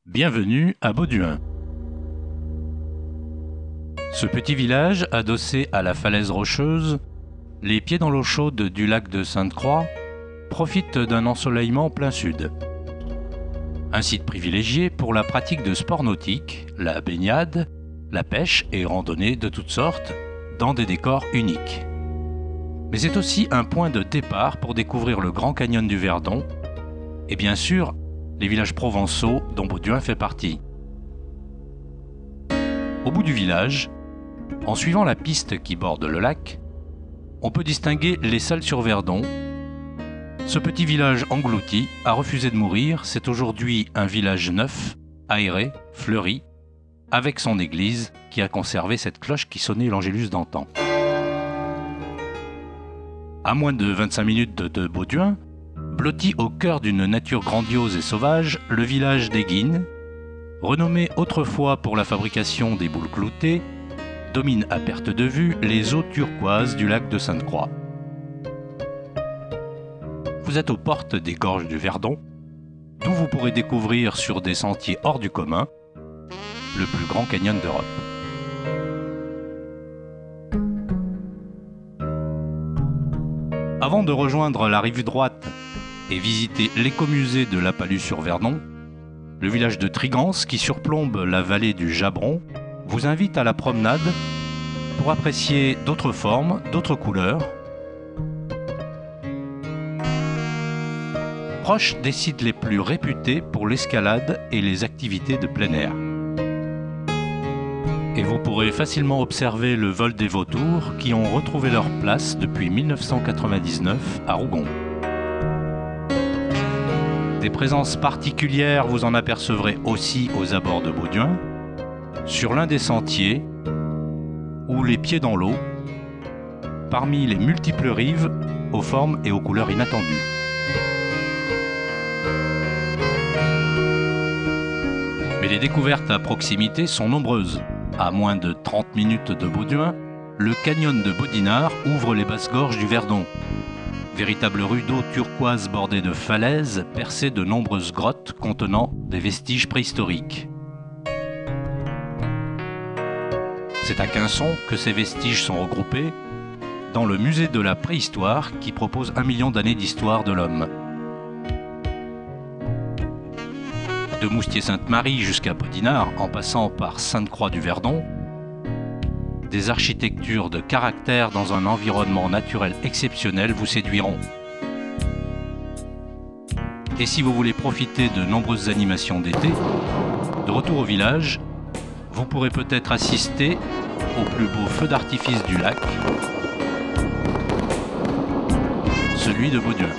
Bienvenue à Bauduin. Ce petit village, adossé à la falaise rocheuse, les pieds dans l'eau chaude du lac de Sainte-Croix, profite d'un ensoleillement plein sud. Un site privilégié pour la pratique de sports nautiques, la baignade, la pêche et randonnée de toutes sortes, dans des décors uniques. Mais c'est aussi un point de départ pour découvrir le Grand Canyon du Verdon et bien sûr les villages provençaux dont Bauduin fait partie. Au bout du village, en suivant la piste qui borde le lac, on peut distinguer les Salles-sur-Verdon. Ce petit village englouti a refusé de mourir, c'est aujourd'hui un village neuf, aéré, fleuri, avec son église qui a conservé cette cloche qui sonnait l'Angélus d'antan. À moins de 25 minutes de Bauduin, blotti au cœur d'une nature grandiose et sauvage, le village d'Eguines, renommé autrefois pour la fabrication des boules cloutées, domine à perte de vue les eaux turquoises du lac de Sainte-Croix. Vous êtes aux portes des gorges du Verdon, d'où vous pourrez découvrir sur des sentiers hors du commun le plus grand canyon d'Europe. Avant de rejoindre la rive droite et visiter l'écomusée de Lapalus-sur-Verdon, le village de Trigance, qui surplombe la vallée du Jabron, vous invite à la promenade pour apprécier d'autres formes, d'autres couleurs, proche des sites les plus réputés pour l'escalade et les activités de plein air. Et vous pourrez facilement observer le vol des vautours qui ont retrouvé leur place depuis 1999 à Rougon. Des présences particulières, vous en apercevrez aussi aux abords de Bauduin, sur l'un des sentiers, ou les pieds dans l'eau, parmi les multiples rives aux formes et aux couleurs inattendues. Mais les découvertes à proximité sont nombreuses. À moins de 30 minutes de Bauduin, le canyon de Baudinard ouvre les basses gorges du Verdon. Véritable rue d'eau turquoise bordée de falaises, percée de nombreuses grottes contenant des vestiges préhistoriques. C'est à Quinçon que ces vestiges sont regroupés dans le musée de la préhistoire qui propose 1 million d'années d'histoire de l'homme. De Moustier-Sainte-Marie jusqu'à Baudinard, en passant par Sainte-Croix du Verdon, des architectures de caractère dans un environnement naturel exceptionnel vous séduiront. Et si vous voulez profiter de nombreuses animations d'été, de retour au village, vous pourrez peut-être assister au plus beau feu d'artifice du lac, celui de Bauduin.